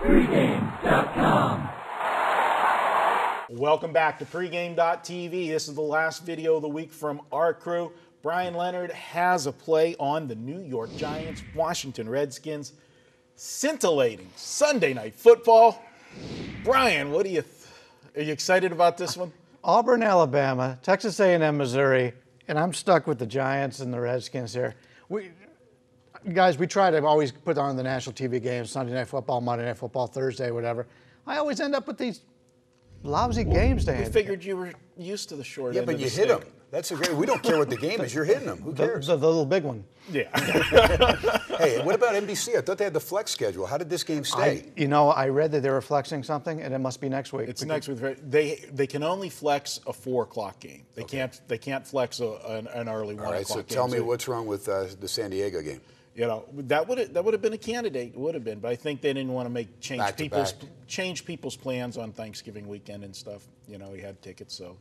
Pregame.com. Welcome back to Pregame.tv. This is the last video of the week from our crew. Bryan Leonard has a play on the New York Giants, Washington Redskins. Scintillating Sunday night football. Bryan, what are you excited about this one? Auburn, Alabama, Texas A&M, Missouri, and I'm stuck with the Giants and the Redskins here. Guys, we try to always put on the national TV games, Sunday Night Football, Monday Night Football, Thursday, whatever. I always end up with these lousy games to We figured you were used to the short end of the but you stick. hit them. That's a great. We don't care what the game is. You're hitting them. Who cares? The little big one. Yeah. Hey, what about NBC? I thought they had the flex schedule. How did this game stay? I read that they were flexing something, and it must be next week. It's next week. They can only flex a 4 o'clock game. They can't flex an early 1 o'clock game. All right, so tell me what's wrong with the San Diego game. You know, that would have been a candidate. It would have been, but I think they didn't want to change people's plans on Thanksgiving weekend and stuff. You know, he had tickets, so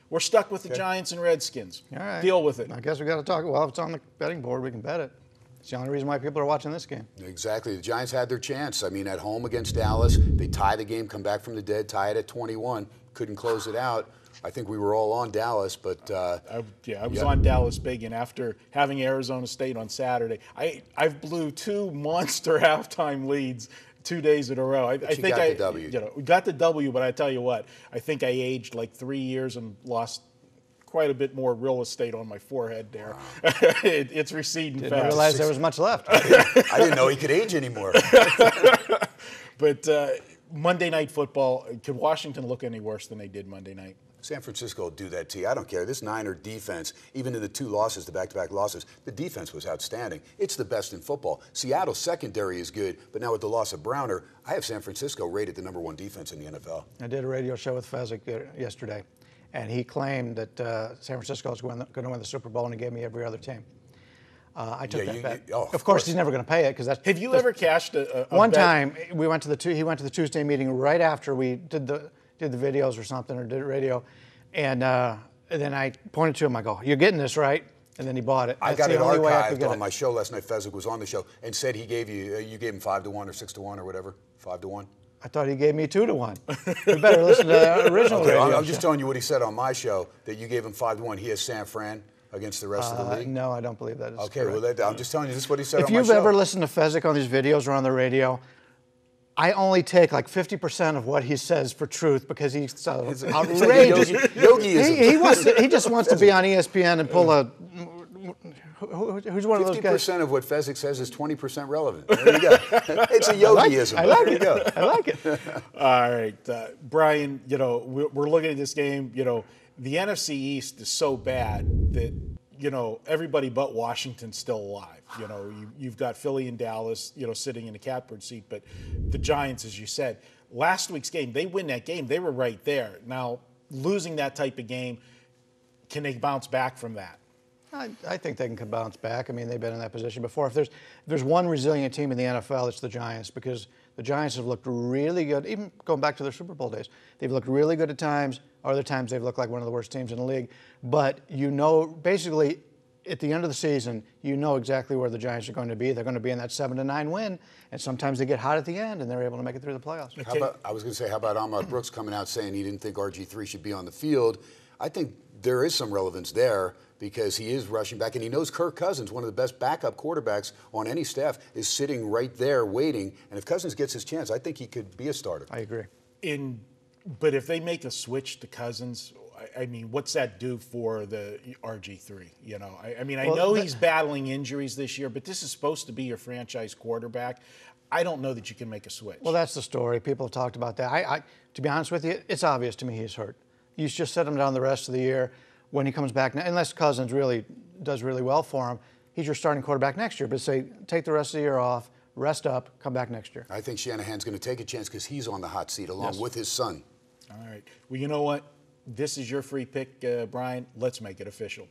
we're stuck with the Giants and Redskins. All right. Deal with it. I guess we got to talk. Well, if it's on the betting board, we can bet it. It's the only reason why people are watching this game. Exactly. The Giants had their chance. I mean, at home against Dallas, they tie the game, come back from the dead, tie it at 21. Couldn't close it out. I think we were all on Dallas, but I was on Dallas big, and after having Arizona State on Saturday, I blew 2 monster halftime leads 2 days in a row. I think got the W. We got the W, but I tell you what, I think I aged like 3 years and lost quite a bit more real estate on my forehead there. Wow. It's receding fast. Didn't realize there was much left. I didn't know he could age anymore. But Monday Night Football, could Washington look any worse than they did Monday night? San Francisco will do that to you. I don't care. This Niner defense, even in the 2 losses, the back-to-back losses, the defense was outstanding. It's the best in football. Seattle's secondary is good, but now with the loss of Browner, I have San Francisco rated the #1 defense in the NFL. I did a radio show with Fezzik yesterday, and he claimed that San Francisco was going to win the Super Bowl, and he gave me every other team. I took that bet. Of course, he's never going to pay it because that's. Have you ever cashed a one bet? time we went to the he went to the Tuesday meeting right after we did the videos or something, or did radio, and then I pointed to him. I go, "You're getting this, right?" And then he bought it. I got it archived on my show last night. Fezzik was on the show and said he gave you gave him 5-1 or 6-1 or whatever, 5-1. I thought he gave me 2-1. You better listen to the original radio. I'm just telling you what he said on my show, that you gave him 5-1. He has San Fran against the rest of the league. No, I don't believe that is okay, correct. well, I'm just telling you, this is what he said on my show. If you've ever listened to Fezzik on these videos or on the radio, I only take like 50% of what he says for truth because he's so outrageous. Yogiism. He just wants to be on ESPN and pull a. Who's one of those guys? 50% of what Fezzik says is 20% relevant. There you go. It's a yogiism. I like there it. You go. I like it. All right, Bryan, you know, we're looking at this game. You know, the NFC East is so bad that, you know, everybody but Washington's still alive. You know, you've got Philly and Dallas, you know, sitting in the catbird seat, but the Giants, as you said, last week's game, they win that game, they were right there. Now, losing that type of game, can they bounce back from that? I think they can bounce back. I mean, they've been in that position before. If there's one resilient team in the NFL, it's the Giants, because the Giants have looked really good, even going back to their Super Bowl days. They've looked really good at times. Other times they've looked like one of the worst teams in the league. But you know, basically, at the end of the season, you know exactly where the Giants are going to be. They're going to be in that 7-9 win, and sometimes they get hot at the end, and they're able to make it through the playoffs. How about Ahmad Brooks coming out saying he didn't think RG3 should be on the field? I think there is some relevance there because he is rushing back, and he knows Kirk Cousins, one of the best backup quarterbacks on any staff, is sitting right there waiting. And if Cousins gets his chance, I think he could be a starter. I agree. But if they make a switch to Cousins, I mean, what's that do for the RG3? You know, I know he's battling injuries this year, but this is supposed to be your franchise quarterback. I don't know that you can make a switch. Well, that's the story. People have talked about that. To be honest with you, it's obvious to me he's hurt. You just set him down the rest of the year. When he comes back, unless Cousins really does really well for him, he's your starting quarterback next year. But say, take the rest of the year off, rest up, come back next year. I think Shanahan's going to take a chance because he's on the hot seat along with his son. All right. Well, you know what? This is your free pick, Bryan. Let's make it official.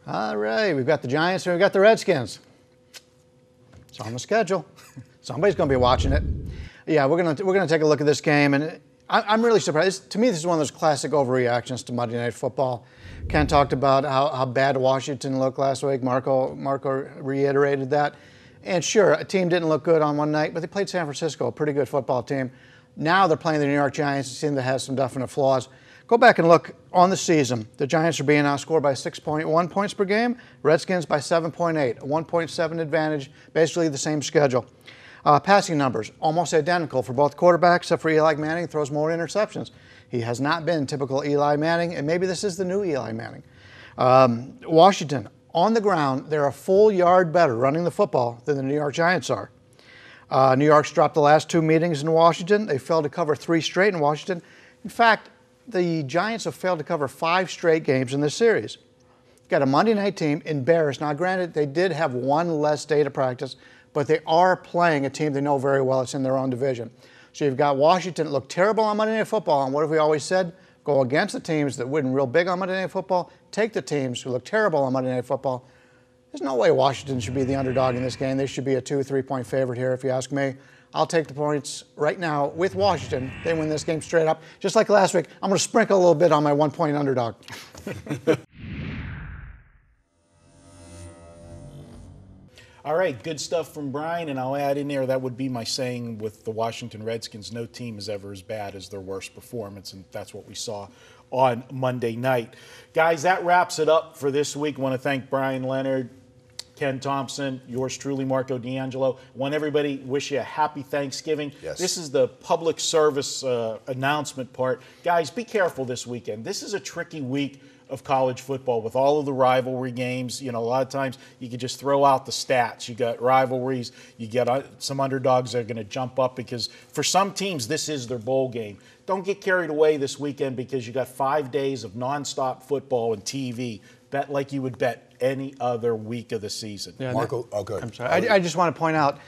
All right. We've got the Giants and we've got the Redskins. It's on the schedule. Somebody's going to be watching it. Yeah, we're gonna take a look at this game, and I'm really surprised. To me, this is one of those classic overreactions to Monday Night Football. Ken talked about how bad Washington looked last week. Marco reiterated that. And sure, a team didn't look good on one night, but they played San Francisco, a pretty good football team. Now they're playing the New York Giants, a team that has some definite flaws. Go back and look on the season. The Giants are being outscored by 6.1 points per game. Redskins by 7.8, a 1.7 advantage, basically the same schedule. Passing numbers, almost identical for both quarterbacks, except for Eli Manning throws more interceptions. He has not been typical Eli Manning, and maybe this is the new Eli Manning. Washington, on the ground, they're a full yard better running the football than the New York Giants are. New York's dropped the last 2 meetings in Washington. They failed to cover 3 straight in Washington. In fact, the Giants have failed to cover 5 straight games in this series. Got a Monday night team, embarrassed. Now, granted, they did have 1 less day to practice, but they are playing a team they know very well. It's in their own division. So you've got Washington look terrible on Monday Night Football, and what have we always said? Go against the teams that win real big on Monday Night Football. Take the teams who look terrible on Monday Night Football. There's no way Washington should be the underdog in this game. They should be a 2-3 point favorite here, if you ask me. I'll take the points right now with Washington. They win this game straight up. Just like last week, I'm going to sprinkle a little bit on my 1 point underdog. All right, good stuff from Bryan, and I'll add in there that would be my saying with the Washington Redskins. No team is ever as bad as their worst performance, and that's what we saw on Monday night. Guys, that wraps it up for this week. I want to thank Bryan Leonard, Ken Thomson, yours truly, Marco D'Angelo. I want everybody to wish you a happy Thanksgiving. Yes. This is the public service announcement part. Guys, be careful this weekend. This is a tricky week of college football with all of the rivalry games. You know, a lot of times you could just throw out the stats. You got rivalries. You get some underdogs that are going to jump up because for some teams, this is their bowl game. Don't get carried away this weekend because you got 5 days of nonstop football and TV. Bet like you would bet any other week of the season. Yeah, Marco, oh, good. I'm sorry. I just want to point out,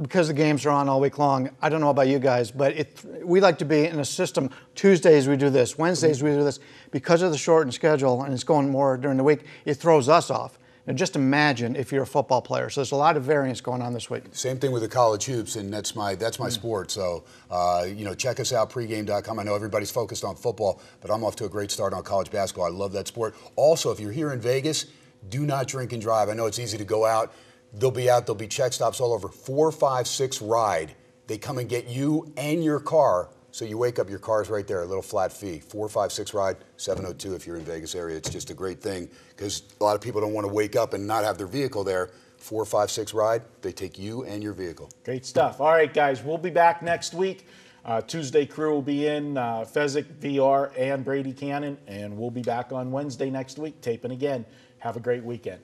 because the games are on all week long, I don't know about you guys, but we like to be in a system. Tuesdays we do this, Wednesdays we do this. Because of the shortened schedule, and it's going more during the week, it throws us off. Now just imagine if you're a football player. So there's a lot of variance going on this week. Same thing with the college hoops, and that's my sport. So, check us out, pregame.com. I know everybody's focused on football, but I'm off to a great start on college basketball. I love that sport. Also, if you're here in Vegas, do not drink and drive. I know it's easy to go out. There'll be check stops all over. 456 Ride. They come and get you and your car. So you wake up, your car's right there, a little flat fee. 456 Ride, 702 if you're in Vegas area. It's just a great thing because a lot of people don't want to wake up and not have their vehicle there. 456 Ride, they take you and your vehicle. Great stuff. All right, guys, we'll be back next week. Tuesday crew will be in, Fezzik, VR, and Brady Cannon, and we'll be back on Wednesday next week, taping again. Have a great weekend.